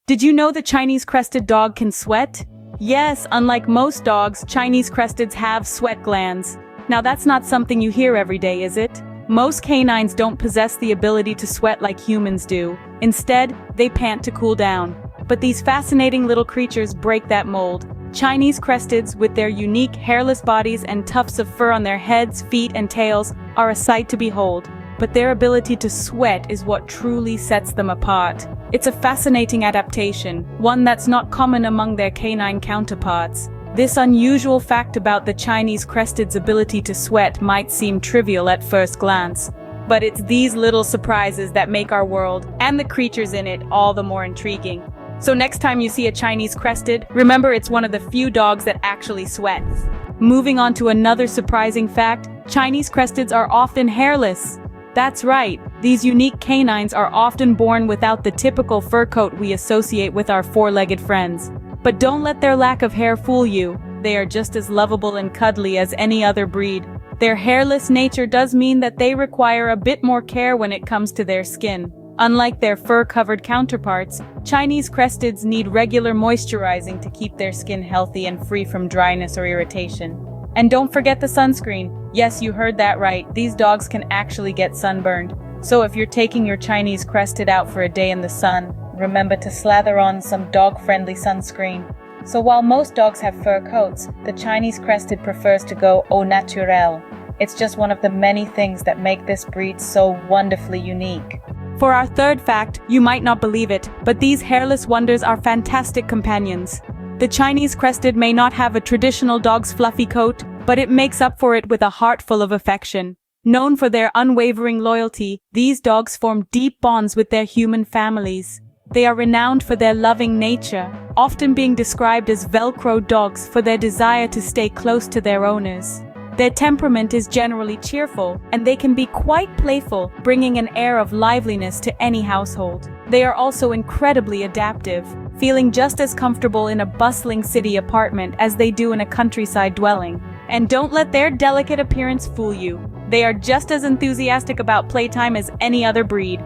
Did you know the Chinese crested dog can sweat? Yes, unlike most dogs, Chinese cresteds have sweat glands. Now that's not something you hear every day, is it? Most canines don't possess the ability to sweat like humans do. Instead, they pant to cool down. But these fascinating little creatures break that mold. Chinese cresteds, with their unique hairless bodies and tufts of fur on their heads, feet, and tails, are a sight to behold. But their ability to sweat is what truly sets them apart. It's a fascinating adaptation, one that's not common among their canine counterparts. This unusual fact about the Chinese crested's ability to sweat might seem trivial at first glance. But it's these little surprises that make our world, and the creatures in it, all the more intriguing. So next time you see a Chinese crested, remember it's one of the few dogs that actually sweats. Moving on to another surprising fact, Chinese cresteds are often hairless. That's right, these unique canines are often born without the typical fur coat we associate with our four-legged friends. But don't let their lack of hair fool you. They are just as lovable and cuddly as any other breed. Their hairless nature does mean that they require a bit more care when it comes to their skin. Unlike their fur-covered counterparts, Chinese cresteds need regular moisturizing to keep their skin healthy and free from dryness or irritation. And don't forget the sunscreen. Yes, you heard that right. These dogs can actually get sunburned. So if you're taking your Chinese crested out for a day in the sun, remember to slather on some dog-friendly sunscreen. So while most dogs have fur coats, the Chinese crested prefers to go au naturel. It's just one of the many things that make this breed so wonderfully unique. For our third fact, you might not believe it, but these hairless wonders are fantastic companions. The Chinese crested may not have a traditional dog's fluffy coat, but it makes up for it with a heart full of affection. Known for their unwavering loyalty, these dogs form deep bonds with their human families. They are renowned for their loving nature, often being described as Velcro dogs for their desire to stay close to their owners. Their temperament is generally cheerful, and they can be quite playful, bringing an air of liveliness to any household. They are also incredibly adaptive, feeling just as comfortable in a bustling city apartment as they do in a countryside dwelling. And don't let their delicate appearance fool you. They are just as enthusiastic about playtime as any other breed.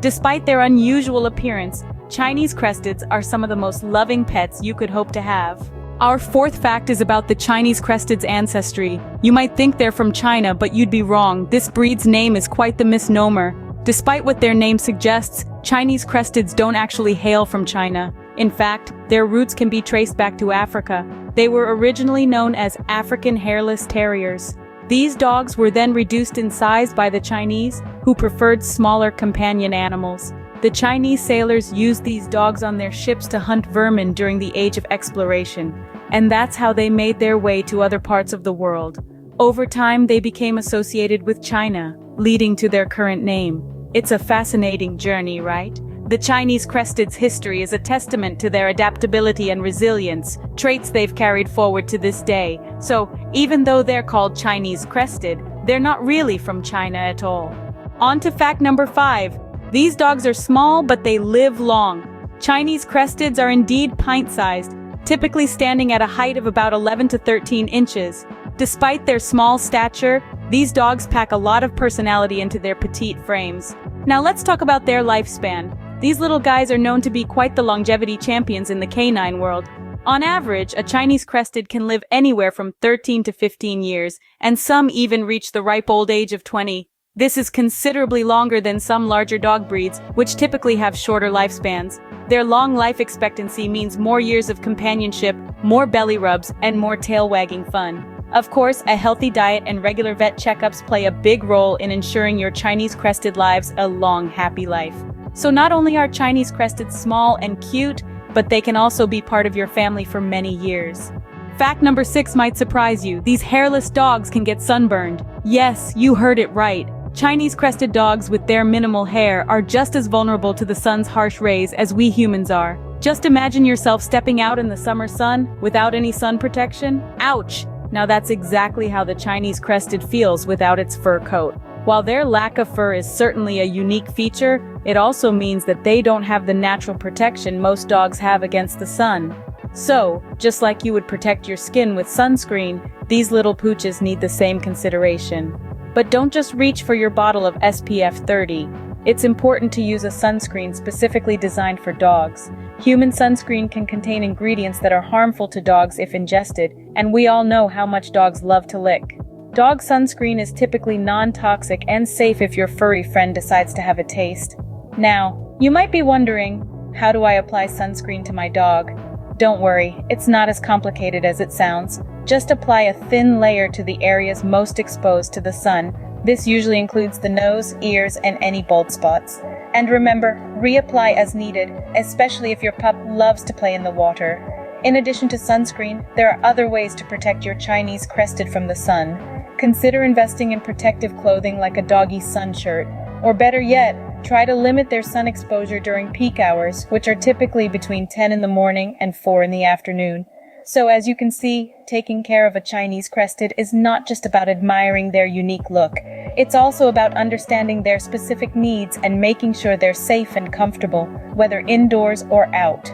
Despite their unusual appearance, Chinese cresteds are some of the most loving pets you could hope to have. Our fourth fact is about the Chinese crested's ancestry. You might think they're from China, but you'd be wrong. This breed's name is quite the misnomer. Despite what their name suggests, Chinese cresteds don't actually hail from China. In fact, their roots can be traced back to Africa. They were originally known as African hairless terriers. These dogs were then reduced in size by the Chinese, who preferred smaller companion animals. The Chinese sailors used these dogs on their ships to hunt vermin during the Age of Exploration, and that's how they made their way to other parts of the world. Over time, they became associated with China, leading to their current name. It's a fascinating journey, right? The Chinese crested's history is a testament to their adaptability and resilience, traits they've carried forward to this day. So, even though they're called Chinese crested, they're not really from China at all. On to fact number 5. These dogs are small, but they live long. Chinese cresteds are indeed pint-sized, typically standing at a height of about 11 to 13 inches. Despite their small stature, these dogs pack a lot of personality into their petite frames. Now let's talk about their lifespan. These little guys are known to be quite the longevity champions in the canine world. On average, a Chinese crested can live anywhere from 13 to 15 years, and some even reach the ripe old age of 20. This is considerably longer than some larger dog breeds, which typically have shorter lifespans. Their long life expectancy means more years of companionship, more belly rubs, and more tail-wagging fun. Of course, a healthy diet and regular vet checkups play a big role in ensuring your Chinese crested lives a long, happy life. So not only are Chinese cresteds small and cute, but they can also be part of your family for many years. Fact number 6 might surprise you. These hairless dogs can get sunburned. Yes, you heard it right. Chinese crested dogs with their minimal hair are just as vulnerable to the sun's harsh rays as we humans are. Just imagine yourself stepping out in the summer sun without any sun protection. Ouch! Now that's exactly how the Chinese crested feels without its fur coat. While their lack of fur is certainly a unique feature, it also means that they don't have the natural protection most dogs have against the sun. So, just like you would protect your skin with sunscreen, these little pooches need the same consideration. But don't just reach for your bottle of SPF 30. It's important to use a sunscreen specifically designed for dogs. Human sunscreen can contain ingredients that are harmful to dogs if ingested, and we all know how much dogs love to lick. Dog sunscreen is typically non-toxic and safe if your furry friend decides to have a taste. Now, you might be wondering, how do I apply sunscreen to my dog? Don't worry, it's not as complicated as it sounds. Just apply a thin layer to the areas most exposed to the sun. This usually includes the nose, ears, and any bald spots. And remember, reapply as needed, especially if your pup loves to play in the water. In addition to sunscreen, there are other ways to protect your Chinese Crested from the sun. Consider investing in protective clothing like a doggy sun shirt. Or better yet, try to limit their sun exposure during peak hours, which are typically between 10 in the morning and 4 in the afternoon. So as you can see, taking care of a Chinese Crested is not just about admiring their unique look. It's also about understanding their specific needs and making sure they're safe and comfortable, whether indoors or out.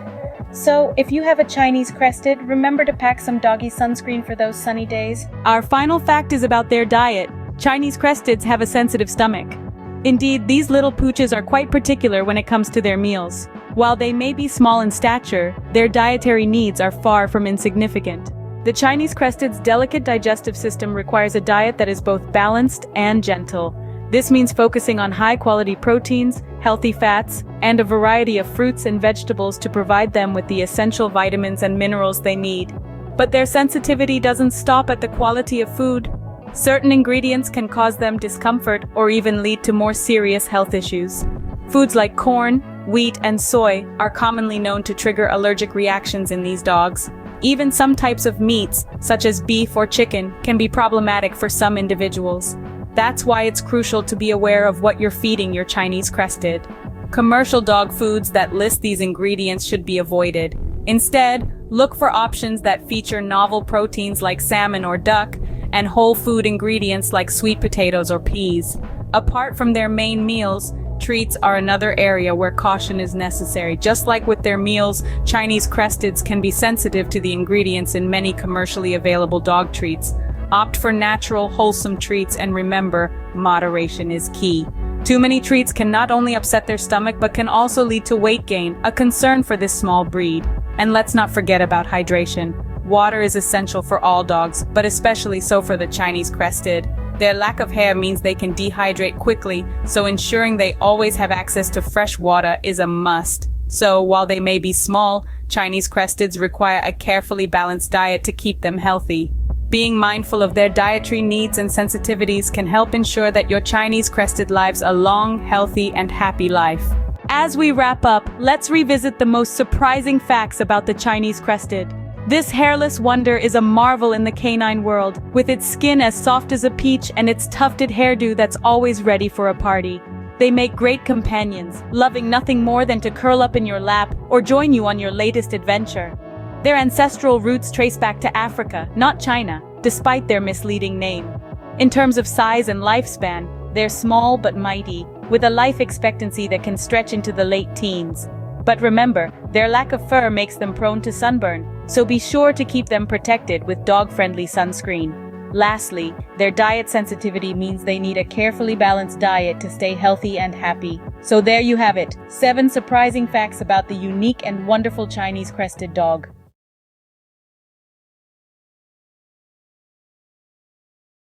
So, if you have a Chinese Crested, remember to pack some doggy sunscreen for those sunny days. Our final fact is about their diet. Chinese Cresteds have a sensitive stomach. Indeed, these little pooches are quite particular when it comes to their meals. While they may be small in stature, their dietary needs are far from insignificant. The Chinese Crested's delicate digestive system requires a diet that is both balanced and gentle. This means focusing on high-quality proteins, healthy fats, and a variety of fruits and vegetables to provide them with the essential vitamins and minerals they need. But their sensitivity doesn't stop at the quality of food. Certain ingredients can cause them discomfort or even lead to more serious health issues. Foods like corn, wheat, and soy are commonly known to trigger allergic reactions in these dogs. Even some types of meats, such as beef or chicken, can be problematic for some individuals. That's why it's crucial to be aware of what you're feeding your Chinese Crested. Commercial dog foods that list these ingredients should be avoided. Instead, look for options that feature novel proteins like salmon or duck, and whole food ingredients like sweet potatoes or peas. Apart from their main meals, treats are another area where caution is necessary. Just like with their meals, Chinese Cresteds can be sensitive to the ingredients in many commercially available dog treats. Opt for natural, wholesome treats, and remember, moderation is key. Too many treats can not only upset their stomach but can also lead to weight gain, a concern for this small breed. And let's not forget about hydration. Water is essential for all dogs, but especially so for the Chinese Crested. Their lack of hair means they can dehydrate quickly, so ensuring they always have access to fresh water is a must. So, while they may be small, Chinese Cresteds require a carefully balanced diet to keep them healthy. Being mindful of their dietary needs and sensitivities can help ensure that your Chinese Crested lives a long, healthy, and happy life. As we wrap up, let's revisit the most surprising facts about the Chinese Crested. This hairless wonder is a marvel in the canine world, with its skin as soft as a peach and its tufted hairdo that's always ready for a party. They make great companions, loving nothing more than to curl up in your lap or join you on your latest adventure. Their ancestral roots trace back to Africa, not China, despite their misleading name. In terms of size and lifespan, they're small but mighty, with a life expectancy that can stretch into the late teens. But remember, their lack of fur makes them prone to sunburn, so be sure to keep them protected with dog-friendly sunscreen. Lastly, their diet sensitivity means they need a carefully balanced diet to stay healthy and happy. So there you have it, 7 surprising facts about the unique and wonderful Chinese Crested dog.